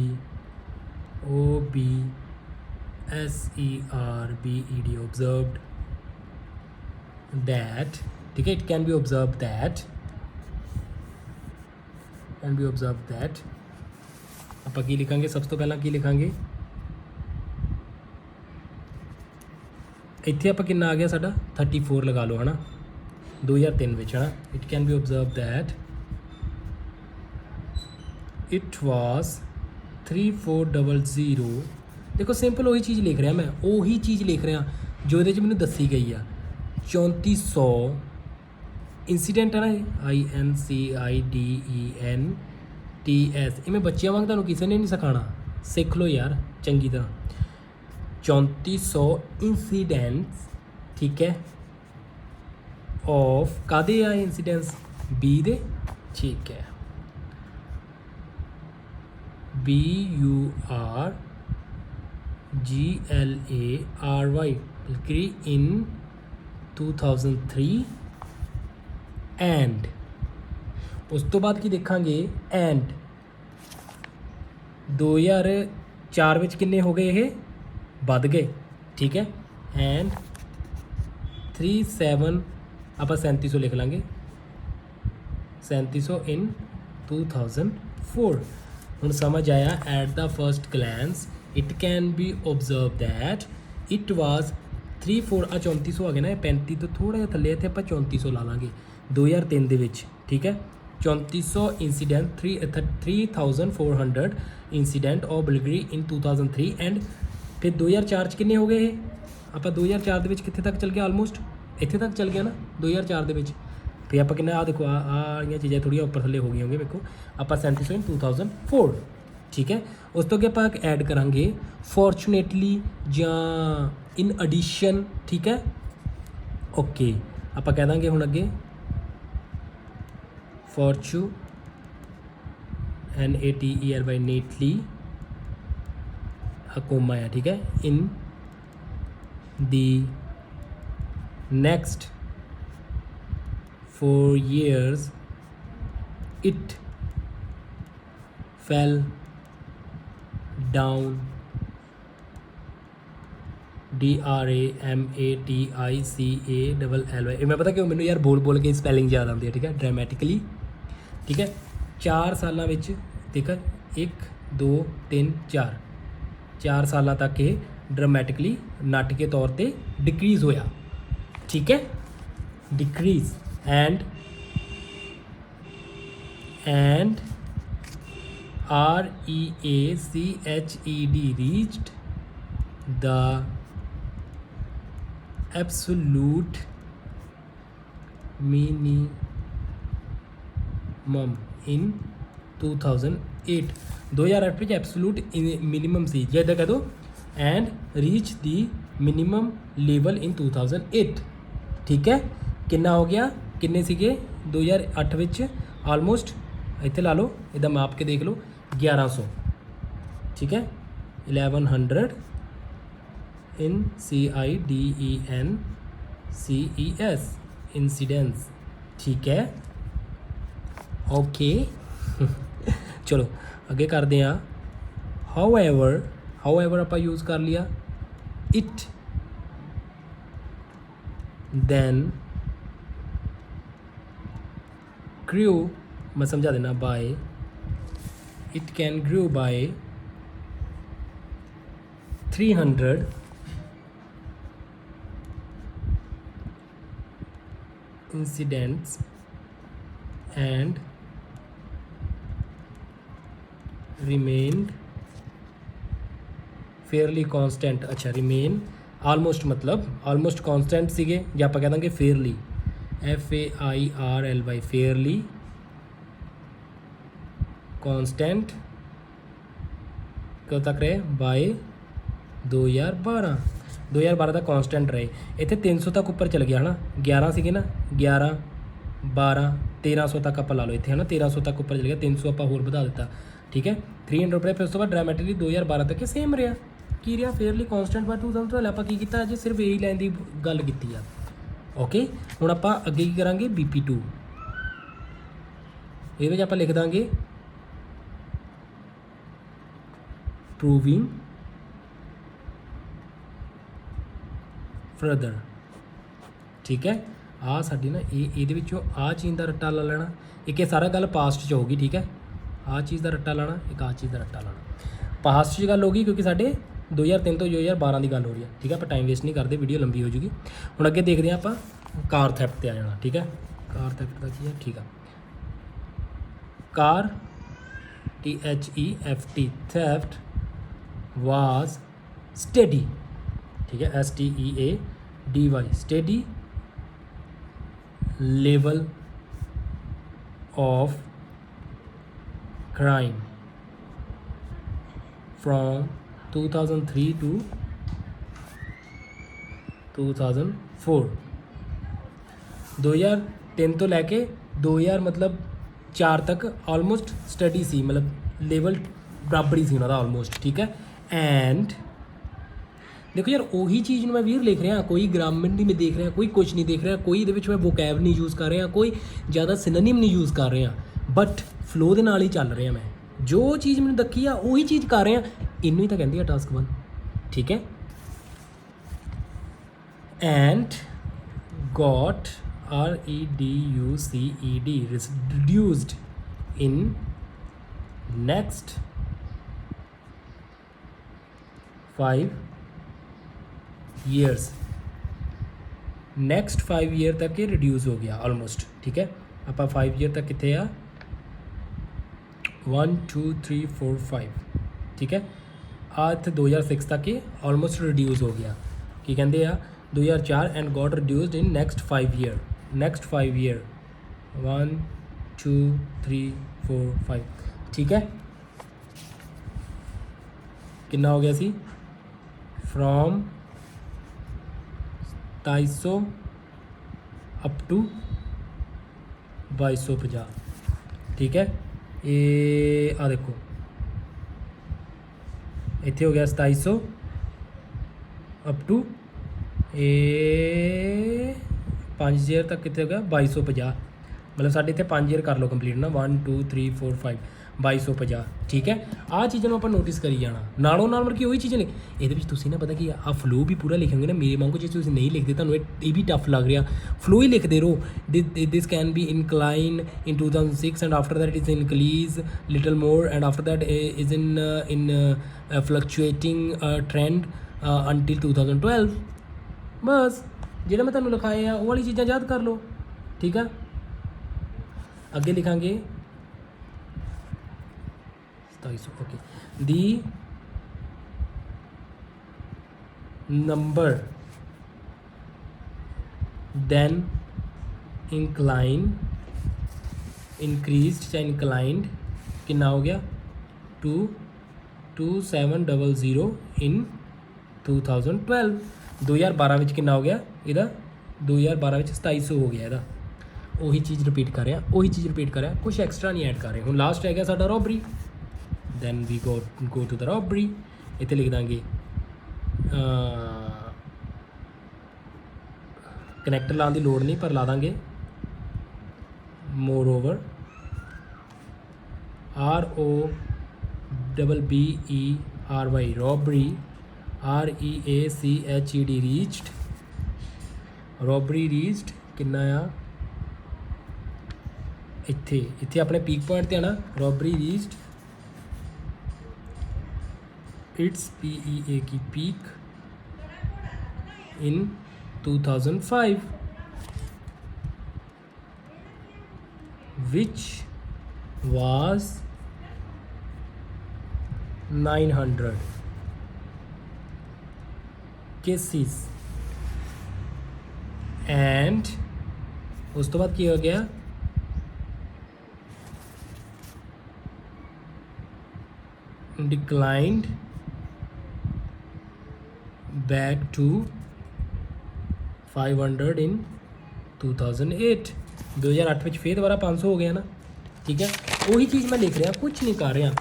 observed that ठीक है it can be observed that ਆਪਾਂ ਕੀ ਲਿਖਾਂਗੇ ਸਭ ਤੋਂ ਪਹਿਲਾਂ ਕੀ ਲਿਖਾਂਗੇ ਇੱਥੇ ਆਪਾਂ ਕਿੰਨਾ ਆ ਗਿਆ ਸਾਡਾ 34 ਲਗਾ ਲਓ ਹੈ ਨਾ 2003 ਵਿੱਚ ਹੈ ਨਾ it can be observe that it was 3400। ਦੇਖੋ ਸਿੰਪਲ ਉਹੀ ਚੀਜ਼ ਲਿਖ ਰਿਹਾ ਮੈਂ ਉਹੀ ਚੀਜ਼ ਲਿਖ ਰਿਹਾ ਜੋ ਇਹਦੇ 'ਚ ਮੈਨੂੰ ਦੱਸੀ ਗਈ ਆ 3400 इंसीडेंट है ना INCIDENTS इवें बच्चियां वांग तुहानूं किसी ने नहीं सिखाना सीख लो यार चंगी तरह 3400 इंसीडेंट्स। ठीक है of Kade uh incidents B दे। ठीक है BURGLARY in 2003 ਐਂਡ ਉਸ ਤੋਂ ਬਾਅਦ ਕੀ ਦੇਖਾਂਗੇ ਐਂਡ 2004 ਵਿੱਚ ਕਿੰਨੇ ਹੋ ਗਏ ਇਹ ਵੱਧ ਗਏ। ਠੀਕ ਹੈ ਐਂਡ 37 ਆਪਾਂ 3700 ਲਿਖ ਲਾਂਗੇ 3700 in 2004। ਹੁਣ ਸਮਝ ਆਇਆ at the first glance it can be observe that it was 34 ਆ 3400 ਆ ਗਿਆ ਨਾ ਇਹ 35 ਤੋਂ ਥੋੜ੍ਹਾ ਜਿਹਾ ਥੱਲੇ ਇੱਥੇ ਆਪਾਂ 3400 ਲਾ ਲਾਂਗੇ 2003 ਦੇ ਵਿੱਚ। ਠੀਕ ਹੈ 3400 incident 3400 incident of burglary in 2003 and फिर 2004 ਚ ਕਿੰਨੇ ਹੋ ਗਏ ਇਹ ਆਪਾਂ 2004 ਦੇ ਵਿੱਚ ਕਿੱਥੇ ਤੱਕ ਚੱਲ ਗਿਆ ਆਲਮੋਸਟ ਇੱਥੇ ਤੱਕ ਚੱਲ ਗਿਆ ਨਾ 2004 ਦੇ ਵਿੱਚ। ਫਿਰ ਆਪਾਂ ਕਿੰਨਾ ਆ ਦੇਖੋ ਆ ਵਾਲੀਆਂ ਚੀਜ਼ਾਂ ਥੋੜ੍ਹੀਆਂ ਉੱਪਰ ਥੱਲੇ ਹੋ ਗਈਆਂ ਹੋਣਗੀਆਂ ਵੇਖੋ ਆਪਾਂ 3700 in 2004। ਠੀਕ ਹੈ ਉਸ ਤੋਂ ਅੱਗੇ ਆਪਾਂ ਐਡ ਕਰਾਂਗੇ ਫੋਰਚੂਨੇਟਲੀ ਜਾਂ ਇਨ ਐਡੀਸ਼ਨ। ਠੀਕ ਹੈ ਓਕੇ ਆਪਾਂ ਕਹਿ ਦਾਂਗੇ ਹੁਣ ਅੱਗੇ NATERY नेटली कोमा है। ठीक है इन the next 4 years it fell down DRAMATICALL मैं पता क्यों मैंने यार बोल के स्पैलिंग याद आती है ठीक है ड्रामेटिकली ठीक है 4 सालों में ठीक है 1 2 3 4 सालों तक ये ड्रामेटिकली नाटकीय तौर पर डिक्रीज़ होया ठीक है decrease and REACHED reached the absolute minimum in 2008 2008 ਵਿੱਚ ਐਬਸੋਲੂਟ ਮਿਨੀਮਮ ਸੀ ਜੇ ਇੱਦਾਂ ਕਹਿ ਦੋ and reach the minimum level ਇਨ 2008 ਠੀਕ ਹੈ ਕਿੰਨਾ ਹੋ ਗਿਆ ਕਿੰਨੇ ਸੀਗੇ 2008 ਵਿੱਚ ਆਲਮੋਸਟ ਇੱਥੇ ਲਾ ਲਓ ਇਹਦਾ ਮਾਪ ਕੇ ਦੇਖ ਲਓ 1100 ठीक है 1100 in CIDENCES इंसिडेंस ठीक है ओके चलो अगे करते हैं हाउएवर आप यूज़ कर लिया इट देन ग्रू मैं समझा देना bye it can grow by 300 incidents and remained fairly constant अच्छा remain almost मतलब almost constant सीगे या आप कह देंगे fairly FAIRLY fairly कॉन्स्टेंट कब तक रहे बाय 2012 तक कॉन्स्टेंट रहे इतने 300 तक ऊपर चल गया है ना 11 सीगे ना 11 12 1300 तक आप ला लो इतने है ना 1300 तक ऊपर चल गया 300 आप होर बढ़ा दिता ठीक है 300 रुपये फिर उस तो बाद ड्रामेटिकली 2012 तक सेम रहा की रहा फेयरली कॉन्स्टेंट बाय 2012 आप अज सिर्फ यही लाइन की गल की ओके हुण आप अगे की करांगे BP2 ये आप लिख देंगे proving further ठीक है आ साडी ना ये आ चीज़ का रट्टा ला लेना एक ये सारा गल पास्ट च होगी ठीक है आ चीज़ का रट्टा लाना एक आ चीज़ का रट्टा लाना पास्ट च गल होगी क्योंकि साढ़े 2003 तो 2012 की गल हो रही है ठीक है आप टाइम वेस्ट नहीं करते वीडियो लंबी हो जूगी हुण अगे देखते हैं आप कार थैफ्ट पर आ जाना ठीक है कार थैफ्ट का की है ठीक है कार THEFT थैफ्ट was steady ठीक है STEADY steady level of crime from 2003 to 2004 2003 तो लैके 2000 मतलब 4 तक ऑलमोस्ट स्टडी सी मतलब लेवल बराबर ही सी उन्होंने ऑलमोस्ट ठीक है एंड देखो यार उही चीज़ मैं वीर लिख रहा कोई ग्रामर नहीं मैं देख रहा कोई कुछ नहीं देख रहा कोई ये मैं वोकैब नहीं यूज़ कर रहा कोई ज़्यादा सिनोनिम नहीं यूज़ कर रहा बट फ्लो के नाल ही चल रहा मैं जो चीज़ मैंने दखी आ उही चीज़ कर रहा इनू ही तो कहती है टास्क 1 ठीक है and got REDUCED reduced in next 5 years next 5 year तक ये रिड्यूस हो गया ऑलमोस्ट ठीक है आप 5 ईयर तक कितने आ 1 2 3 4 5 ठीक है आ इतने 2006 तक ये ऑलमोस्ट रिड्यूस हो गया की कहते हैं 2004 and got reduced in next 5 year 1 2 3 4 5 ठीक है कितना हो गया सी फ्रॉम 2700 अप टू 2250 ठीक है ये आ देखो इतने हो गया 2700 अप टू ਇਹ 5 ईयर तक कितने हो गया 2250 मतलब साढ़े इतने 5 ईयर कर लो कंप्लीट ना 1 2 3 4 5 2250 ठीक है। आह चीज़ों ਨੂੰ ਆਪਾਂ ਨੋਟਿਸ ਕਰੀ ਜਾਣਾ ਨਾਲੋਂ ਨਾਲ ਮਤਲਬ ਕਿ ਉਹੀ ਚੀਜ਼ਾਂ ਇਹਦੇ ਵਿੱਚ ਤੁਸੀਂ ਨਾ ਪਤਾ ਕੀ ਆ ਫਲੋ ਵੀ ਪੂਰਾ ਲਿਖੋਗੇ ਨਾ ਮੇਰੇ ਵਾਂਗੂ ਜੇ ਤੁਸੀਂ ਨਹੀਂ ਲਿਖਦੇ ਤੁਹਾਨੂੰ ਇਹ ਵੀ ਟਫ ਲੱਗ ਰਿਹਾ ਫਲੋ ਹੀ ਲਿਖਦੇ ਰਹੋ। ਦਿਸ can be ਇਨਕਲਾइन in 2006 and after that it is increase little more and after that is in fluctuating trend until 2012 बस ਜਿਹੜਾ ਮੈਂ ਤੁਹਾਨੂੰ ਲਿਖਾਏ ਆ ਉਹ ਵਾਲੀ ਚੀਜ਼ਾਂ ਯਾਦ ਕਰ ਲਓ ਠੀਕ ਆ। ਅੱਗੇ ਲਿਖਾਂਗੇ 2700 okay the number then increased या inclined कितना हो गया 2700 in 2012 2012 ਵਿੱਚ ਕਿੰਨਾ ਹੋ ਗਿਆ ਇਹਦਾ 2012 ਵਿੱਚ 2700 ਹੋ ਗਿਆ ਇਹਦਾ। ਉਹੀ ਚੀਜ਼ ਰਿਪੀਟ ਕਰ ਰਿਹਾ ਕੁਛ ਐਕਸਟਰਾ ਨਹੀਂ ਐਡ ਕਰ ਰਹੇ। ਹੁਣ ਲਾਸਟ ਹੈਗਾ ਸਾਡਾ ਰੋਬਰੀ then we go to the robbery ਇੱਥੇ ਲਿਖ ਦਾਂਗੇ ਕਨੈਕਟਰ ਲਾਉਣ ਦੀ ਲੋੜ ਨਹੀਂ ਪਰ ਲਾ ਦਾਂਗੇ moreover ROBBERY robbery REACHED reached robbery reached ਕਿੰਨਾ ਆ ਇੱਥੇ ਆਪਣੇ ਪੀਕ ਪੁਆਇੰਟ ਤੇ ਆਣਾ robbery reached its PEA की peak in 2005 which was 900 cases and उस तो बाद क्या हो गया declined back to 500 in 2008 2008 ਵਿੱਚ ਫੇਰ ਦੁਬਾਰਾ 500 ਹੋ ਗਿਆ ਨਾ ਠੀਕ ਹੈ। ਉਹੀ ਚੀਜ਼ ਮੈਂ ਲਿਖ ਰਿਹਾ ਕੁਝ ਨਹੀਂ ਕਰ ਰਿਹਾ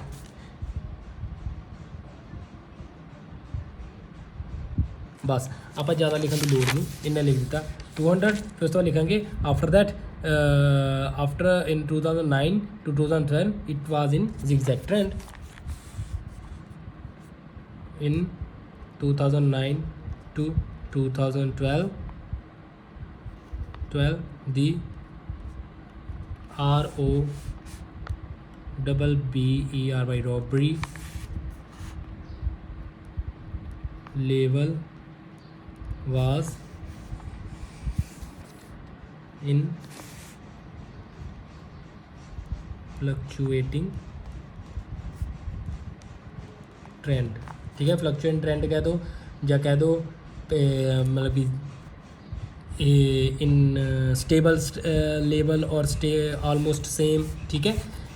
ਬਸ ਆਪਾਂ ਜ਼ਿਆਦਾ ਲਿਖਣ ਦੀ ਲੋੜ ਨਹੀਂ ਇੰਨਾ ਲਿਖ ਦਿੱਤਾ 200 ਫਿਰ ਉਸ ਤੋਂ ਬਾਅਦ ਲਿਖਾਂਗੇ after that after in 2009 to 2010 it was in zigzag trend in 2009 to 2012 the ROBBERY robbery level was in fluctuating trend ठीक है। फ्लक्चुएटिंग ट्रेंड कह दो या कह दो मतलब कि इन स्टेबल लेवल और स्टे ऑलमोस्ट सेम ठीक है।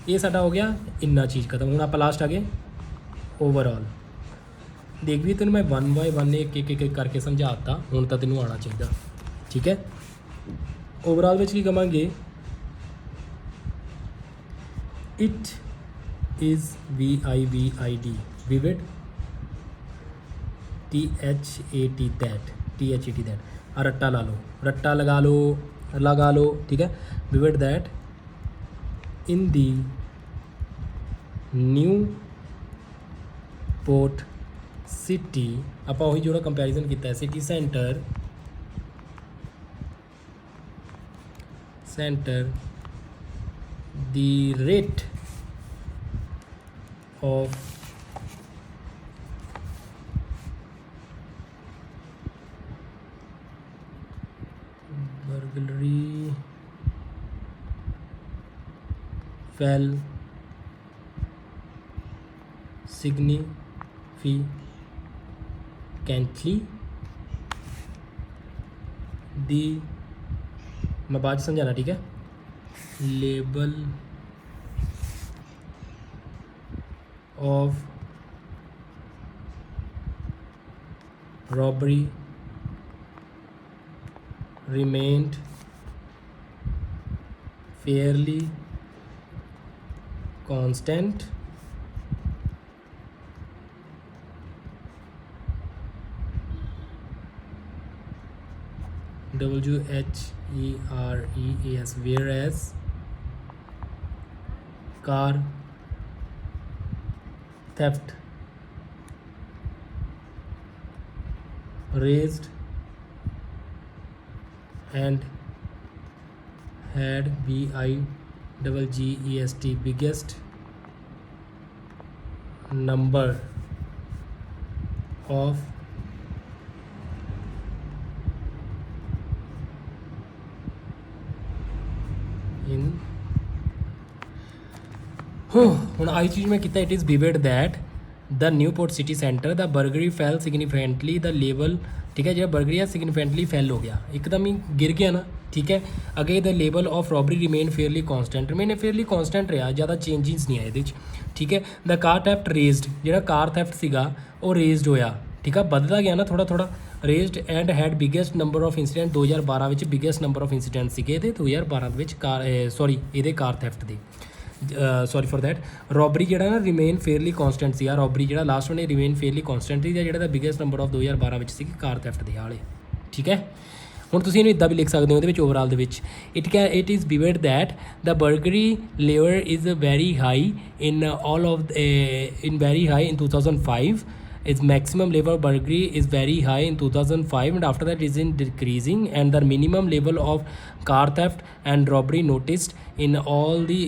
ये साडा हो गया इन्ना चीज़ खत्म। हूँ आप लास्ट आ गए ओवरऑल देख भी तेन मैं 1 बाय 1 एक करके समझाता हूँ तो तेनों आना चाहिए ठीक है। ओवरऑल में की कहांगे it is VIVID vivid THAT that रट्टा ला लो रट्टा लगा लो ठीक है। Vivid that in the Newport city आप वही जो कंपैरिजन किया city centre the rate of burglary fell significantly the मैं बाद समझाना ठीक है। Level of robbery remained fairly constant WHEREAS, whereas car theft raised and had BIGGEST, biggest number of in ਹੁਣ ਆਈ ਚੀਜ਼ ਮੈਂ ਕੀਤਾ, it is vivid that the Newport city centre the burglary fell significantly the level, ਠੀਕ ਹੈ, ਜਿਹੜਾ ਬਰਗਰੀ ਆ significantly ਫੈਲ ਹੋ ਗਿਆ, ਇੱਕਦਮ ਹੀ ਗਿਰ ਗਿਆ ਨਾ, ਠੀਕ ਹੈ। ਅਗੇ the level of robbery remain fairly constant ਰਿਹਾ, ਜ਼ਿਆਦਾ ਚੇਂਜਿਸ ਨਹੀਂ ਆਏ ਇਹਦੇ 'ਚ, ਠੀਕ ਹੈ। ਦ ਕਾਰ ਥੈਫਟ ਰੇਜ਼ਡ, ਜਿਹੜਾ ਕਾਰ ਥੈਫਟ ਸੀਗਾ ਉਹ ਰੇਜ਼ਡ ਹੋਇਆ, ਠੀਕ ਆ, ਵੱਧਦਾ ਗਿਆ ਨਾ ਥੋੜਾ raised and head biggest number of incident, 2012 ਵਿੱਚ ਬਿਗੇਸਟ ਨੰਬਰ ਆਫ ਇੰਸੀਡੈਂਟ ਸੀਗੇ ਇਹਦੇ 2012 ਦੇ ਵਿੱਚ ਇਹਦੇ ਕਾਰ ਥੈਫਟ ਦੇ, ਸੌਰੀ ਫॉर दैट। ਰੋਬਰੀ ਜਿਹੜਾ ਨਾ ਰਿਮੇਨ ਫੇਅਰਲੀ ਕਾਂਸਟੈਂਟ ਸੀਗਾ, ਰੋਬਰੀ ਜਿਹੜਾ ਲਾਸਟ ਉਹਨੇ ਰਿਮੇਨ ਫੇਅਰਲੀ ਕਾਂਸਟੈਂਟ ਸੀ, ਜਿਹੜਾ ਦਾ ਬਿਗੇਸਟ ਨੰਬਰ ਆਫ 2012 ਵਿੱਚ ਸੀਗੀ ਕਾਰ ਥੈਫਟ ਦੇ ਵਾਲੇ, ਠੀਕ ਹੈ। ਹੁਣ ਤੁਸੀਂ ਇਹਨੂੰ ਇੱਦਾਂ ਵੀ ਲਿਖ ਸਕਦੇ ਹੋ ਇਹਦੇ ਵਿੱਚ ਓਵਰਆਲ ਦੇ ਵਿੱਚ, it is vivid that the burglary level is very high in very high in 2005, its maximum level of burglary is very high in 2005 and after that is in decreasing, and the minimum level of car theft and robbery noticed in all the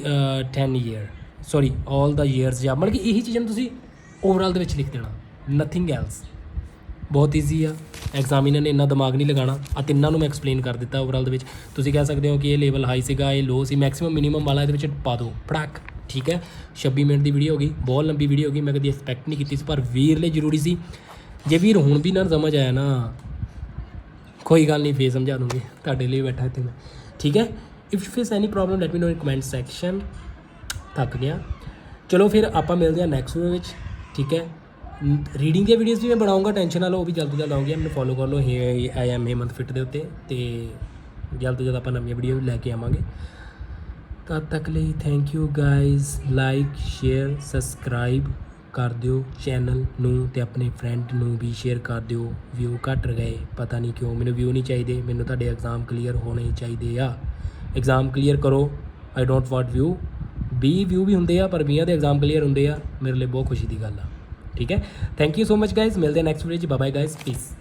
10 year sorry all the years, ਜਾਂ ਮਤਲਬ ਕਿ ਇਹੀ ਚੀਜ਼ਾਂ ਨੂੰ ਤੁਸੀਂ overall ਦੇ ਵਿੱਚ ਲਿਖ ਦੇਣਾ, ਨਥਿੰਗ ਐਲਸ। ਬਹੁਤ ਈਜ਼ੀ ਆ, ਐਗਜ਼ਾਮੀਨਰ ਨੇ ਇੰਨਾ ਦਿਮਾਗ ਨਹੀਂ ਲਗਾਉਣਾ, ਆ ਤਿੰਨਾਂ ਨੂੰ ਮੈਂ ਐਕਸਪਲੇਨ ਕਰ ਦਿੱਤਾ ਓਵਰਆਲ ਦੇ ਵਿੱਚ। ਤੁਸੀਂ ਕਹਿ ਸਕਦੇ ਹੋ ਕਿ ਇਹ ਲੈਵਲ ਹਾਈ ਸੀਗਾ, ਇਹ ਲੋ ਸੀ, ਮੈਕਸਿਮਮ ਮਿਨੀਮਮ ਵਾਲਾ ਇਹਦੇ ਵਿੱਚ ਪਾ ਦਿਓ ਫੜਾਕ, ਠੀਕ ਹੈ। 26 ਮਿੰਟ ਦੀ ਵੀਡੀਓ ਹੋ ਗਈ, ਬਹੁਤ ਲੰਬੀ ਵੀਡੀਓ ਹੋ ਗਈ, ਮੈਂ ਕਦੀ ਐਕਸਪੈਕਟ ਨਹੀਂ ਕੀਤੀ ਸੀ, ਪਰ ਵੀਰ ਲਈ ਜ਼ਰੂਰੀ ਸੀ। ਜੇ ਵੀਰ ਹੁਣ ਵੀ ਨਾ ਸਮਝ ਆਇਆ ਨਾ, ਕੋਈ ਗੱਲ ਨਹੀਂ, ਫੇਰ ਸਮਝਾ ਦੂੰਗੀ, ਤੁਹਾਡੇ ਲਈ ਬੈਠਾ ਇੱਥੇ ਮੈਂ, ਠੀਕ ਹੈ। If you face any problem let me know in comment section. ਥੱਕ ਗਿਆ, ਚਲੋ ਫਿਰ ਆਪਾਂ ਮਿਲਦੇ ਹਾਂ ਨੈਕਸਟ ਵੀਡੀਓ ਵਿੱਚ, ਠੀਕ ਹੈ। ਰੀਡਿੰਗ ਦੀਆਂ ਵੀਡੀਓਜ਼ ਵੀ ਮੈਂ ਬਣਾਉਂਗਾ, ਟੈਨਸ਼ਨ ਨਾ ਲਓ, ਉਹ ਵੀ ਜਲਦੀ ਜਲਦ ਆਉਂਗੀ, ਮੈਨੂੰ ਫੋਲੋ ਕਰ ਲਓ ਆਈ ਐਮ ਹੇਮੰਤ ਫਿੱਟ ਦੇ ਉੱਤੇ, ਅਤੇ ਜਲਦ ਤੋਂ ਜਲਦ ਆਪਾਂ ਨਵੀਆਂ ਵੀਡੀਓ ਲੈ ਕੇ ਆਵਾਂਗੇ। ਤਦ ਤੱਕ ਲਈ thank you guys, like share subscribe ਕਰ ਦਿਓ ਚੈਨਲ ਨੂੰ, ਅਤੇ ਆਪਣੇ ਫਰੈਂਡ ਨੂੰ ਵੀ ਸ਼ੇਅਰ ਕਰ ਦਿਓ। ਵਿਊ ਘੱਟ ਗਏ, ਪਤਾ ਨਹੀਂ ਕਿਉਂ, ਮੈਨੂੰ ਵਿਊ ਨਹੀਂ ਚਾਹੀਦੇ, ਮੈਨੂੰ ਤੁਹਾਡੇ ਐਗਜ਼ਾਮ ਕਲੀਅਰ ਹੋਣੇ ਚਾਹੀਦੇ ਆ। ਐਗਜ਼ਾਮ ਕਲੀਅਰ ਕਰੋ, I don't want view. 20 view ਵੀ ਹੁੰਦੇ ਆ, ਪਰ 20 ਦੇ ਐਗਜ਼ਾਮ ਕਲੀਅਰ ਹੁੰਦੇ ਆ, ਮੇਰੇ ਲਈ ਬਹੁਤ ਖੁਸ਼ੀ ਦੀ ਗੱਲ ਆ, ਠੀਕ ਹੈ। Thank you so much guys, ਮਿਲਦੇ ਨੈਕਸਟ ਵੀਡੀਓ 'ਚ, ਬਾਏ ਬਾਏ ਗਾਇਜ਼, ਪੀਸ।